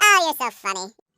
Oh, you're so funny.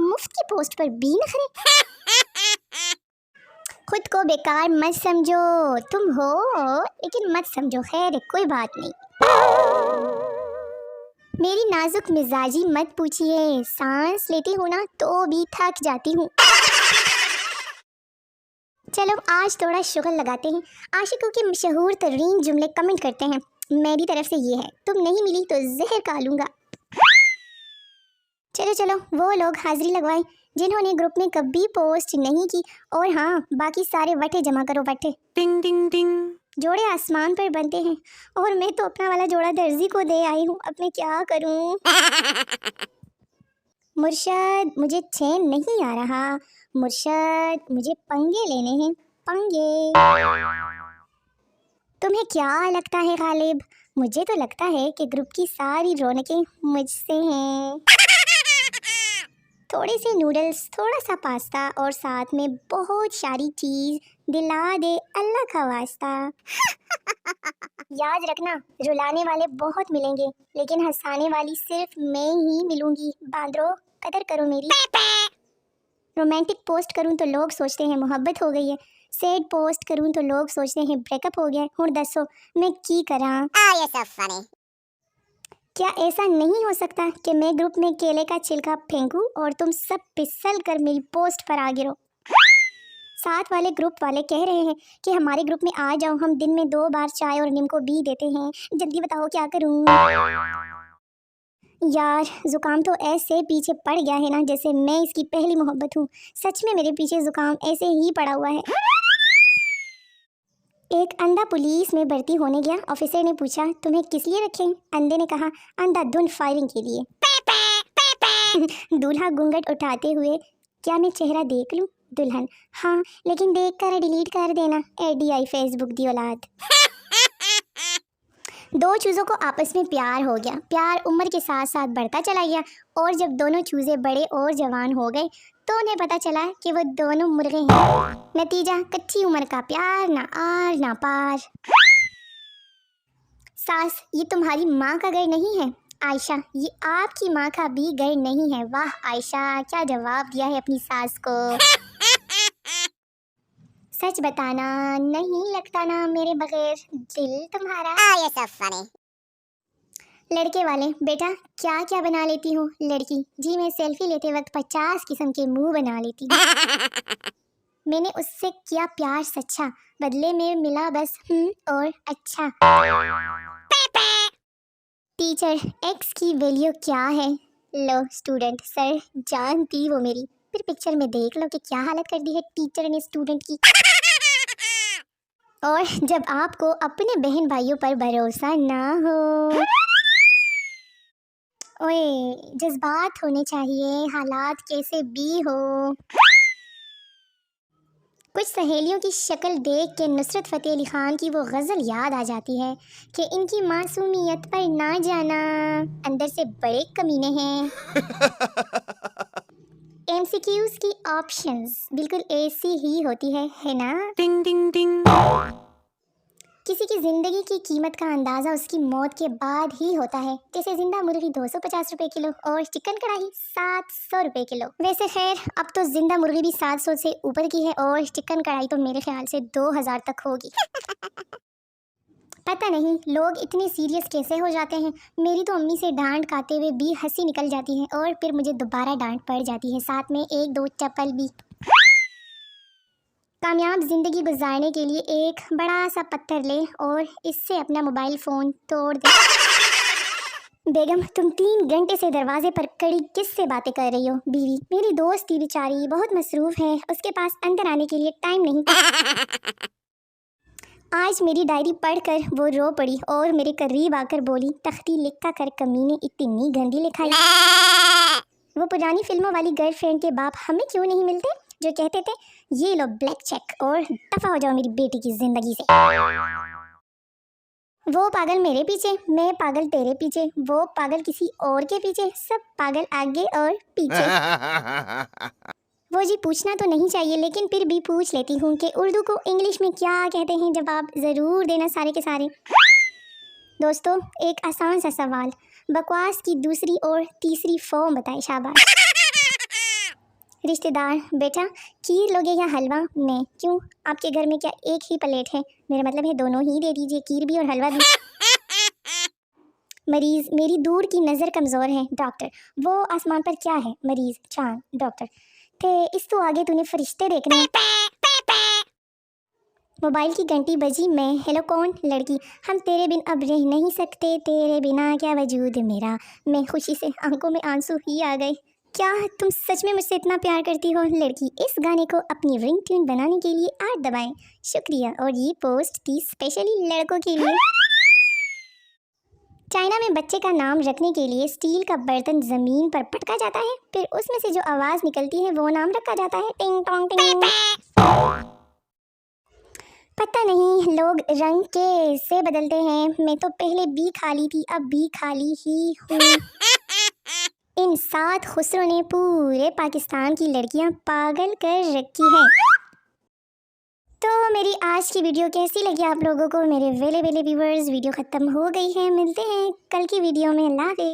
مفت کی post پر بھی نخرے. خود کو بیکار مت سمجھو، تم ہو لیکن مت سمجھو. خیر کوئی بات نہیں. میری نازک مزاجی مت پوچھیے، سانس لیتی ہوں نا تو بھی تھک جاتی ہوں. چلو آج تھوڑا شغل لگاتے ہیں. عاشقوں کے مشہور ترین جملے کمنٹ کرتے ہیں. میری طرف سے یہ ہے، تم نہیں ملی تو زہر کھا لوں گا. چلو وہ لوگ حاضری لگوائیں جنہوں نے گروپ میں کبھی پوسٹ نہیں کی، اور ہاں باقی سارے وٹے جمع کرو وٹے. ٹنگ ٹنگ ٹنگ. جوڑے آسمان پر بنتے ہیں اور میں تو اپنا والا جوڑا درزی کو دے آئی ہوں. اب میں کیا کروں؟ مرشد مجھے چین نہیں آ رہا. مرشد مجھے پنگے لینے ہیں، پنگے. تمہیں کیا لگتا ہے غالب؟ مجھے تو لگتا ہے کہ گروپ کی ساری رونقیں مجھ سے ہیں. تھوڑے سے نوڈلز، تھوڑا سا پاستا اور ساتھ میں بہت ساری چیز دلا دے اللہ کا واسطہ. یاد رکھنا رلانے والے بہت ملیں گے لیکن ہنسانے والی صرف میں ہی ملوں گی. باندرو قدر کرو میری. رومانٹک پوسٹ کروں تو لوگ سوچتے ہیں محبت ہو گئی ہے. سیڈ پوسٹ کروں تو لوگ سوچتے ہیں بریک اپ ہو گیا ہے. ہن دسو میں کی کراں؟ کیا ایسا نہیں ہو سکتا کہ میں گروپ میں کیلے کا چھلکا پھینکوں اور تم سب پسل کر میری پوسٹ پر آ گرو؟ ساتھ والے گروپ والے کہہ رہے ہیں کہ ہمارے گروپ میں آ جاؤ، ہم دن میں 2 بار چائے اور نمکو بھی دیتے ہیں. جلدی بتاؤ کیا کروں؟ یار زکام تو ایسے پیچھے پڑ گیا ہے نا جیسے میں اس کی پہلی محبت ہوں. سچ میں میرے پیچھے زکام ایسے ہی پڑا ہوا ہے. ایک اندھا پولیس میں بھرتی ہونے گیا. آفیسر نے پوچھا تمہیں کس لیے رکھیں؟ اندھے نے کہا اندھا دھن فائرنگ کے لیے. دولہا گھونگھٹ اٹھاتے ہوئے کیا میں چہرہ دیکھ لوں؟ دلہن ہاں لیکن دیکھ کر ڈیلیٹ کر دینا. ADI فیس بک دی اولاد. 2 چوزوں کو آپس میں پیار ہو گیا. پیار عمر کے ساتھ ساتھ بڑھتا چلا گیا اور جب دونوں چوزے بڑے اور جوان ہو گئے تو انہیں پتہ چلا کہ وہ دونوں مرغے ہیں. نتیجہ کچی عمر کا پیار، نہ آر نہ پار. ساس یہ تمہاری ماں کا گھر نہیں ہے؟ عائشہ یہ آپ کی ماں کا بھی گھر نہیں ہے. واہ عائشہ کیا جواب دیا ہے اپنی ساس کو. سچ بتانا نہیں لگتا نا میرے بغیر دل تمہارا. لڑکے والے بیٹا کیا کیا بنا لیتی ہوں؟ لڑکی جی میں سیلفی لیتے وقت 50 قسم کے منہ بنا لیتی ہوں. میں نے اس سے کیا پیار سچا، بدلے میں ملا بس اور اچھا. ٹیچر ایکس کی ویلیو کیا ہے؟ لو اسٹوڈنٹ سر جانتی وہ میری. پھر پکچر میں دیکھ لو کہ کیا حالت کر دی ہے ٹیچر نے اسٹوڈنٹ کی. اور جب آپ کو اپنے بہن بھائیوں پر بھروسہ نہ ہو. اوئے جذبات ہونے چاہیے حالات کیسے بھی ہو. کچھ سہیلیوں کی شکل دیکھ کے نصرت فتح علی خان کی وہ غزل یاد آ جاتی ہے کہ ان کی معصومیت پر نہ جانا اندر سے بڑے کمینے ہیں. MCQs کی آپشنز بالکل ایسی ہی ہوتی ہے نا. ٹنگ ٹنگ ٹنگ. کسی کی زندگی کی قیمت کا اندازہ اس کی موت کے بعد ہی ہوتا ہے. جیسے زندہ مرغی 250 روپے کلو اور چکن کڑھائی 700 روپے کلو. ویسے خیر اب تو زندہ مرغی بھی 700 سے اوپر کی ہے اور چکن کڑھائی تو میرے خیال سے 2000 تک ہوگی. پتہ نہیں لوگ اتنے سیریس کیسے ہو جاتے ہیں. میری تو امی سے ڈانٹ کھاتے ہوئے بھی ہنسی نکل جاتی ہے اور پھر مجھے دوبارہ ڈانٹ پڑ جاتی ہے، ساتھ میں 1-2 چپل بھی. کامیاب زندگی گزارنے کے لیے ایک بڑا سا پتھر لے اور اس سے اپنا موبائل فون توڑ دے. بیگم تم 3 گھنٹے سے دروازے پر کڑی کس سے باتیں کر رہی ہو؟ بیوی میری دوست تھی بیچاری بہت مصروف ہے، اس کے پاس اندر آنے کے لیے ٹائم نہیں تھا. آج میری ڈائری پڑھ کر وہ رو پڑی اور میرے قریب آ کر بولی تختی لکھا کر کمینے اتنی گندی لکھائی. وہ پرانی فلموں والی گرل فرینڈ کے باپ ہمیں کیوں نہیں ملتے جو کہتے تھے یہ لو بلیک چیک اور دفع ہو جاؤ میری بیٹی کی زندگی سے. وہ پاگل میرے پیچھے، میں پاگل تیرے پیچھے، وہ پاگل کسی اور کے پیچھے، سب پاگل آگے اور پیچھے. وہ جی پوچھنا تو نہیں چاہیے لیکن پھر بھی پوچھ لیتی ہوں کہ اردو کو انگلش میں کیا کہتے ہیں؟ جواب ضرور دینا سارے کے سارے. دوستو ایک آسان سا سوال، بکواس کی دوسری اور تیسری فارم بتائیں شاباش. رشتہ دار بیٹا کھیر لوگے یا حلوہ میں؟ کیوں آپ کے گھر میں کیا ایک ہی پلیٹ ہے؟ میرا مطلب ہے دونوں ہی دے دیجیے، کھیر بھی اور حلوہ بھی۔ مریض میری دور کی نظر کمزور ہے۔ ڈاکٹر وہ آسمان پر کیا ہے؟ مریض چاند۔ ڈاکٹر تھے اس تو آگے تو نے فرشتے دیکھنے ہیں۔ موبائل کی گھنٹی بجی، میں ہیلو کون؟ لڑکی ہم تیرے بن اب رہ نہیں سکتے، تیرے بنا کیا وجود میرا، میں خوشی سے آنکھوں میں آنسو ہی آ گئے، کیا تم سچ میں مجھ سے اتنا پیار کرتی ہو؟ لڑکی اس گانے کو اپنی رنگ ٹیون بنانے کے لیے 8 دبائیں، شکریہ، اور یہ پوسٹ تھی اسپیشلی لڑکوں کے لیے۔ چائنا میں بچے کا نام رکھنے کے لیے اسٹیل کا برتن زمین پر پٹکا جاتا ہے، پھر اس میں سے جو آواز نکلتی ہے وہ نام رکھا جاتا ہے، ٹنگ ٹونگ ٹنگ۔ پتہ نہیں لوگ رنگ کیسے بدلتے ہیں، میں تو پہلے بھی کھالی تھی اب بھی کھالی ہی ہوں۔ ان 7 خسروں نے پورے پاکستان کی لڑکیاں پاگل کر رکھی ہیں۔ تو میری آج کی ویڈیو کیسی لگی آپ لوگوں کو؟ میرے ویلے ویورز، ویڈیو ختم ہو گئی ہے، ملتے ہیں کل کی ویڈیو میں، اللہ حافظ۔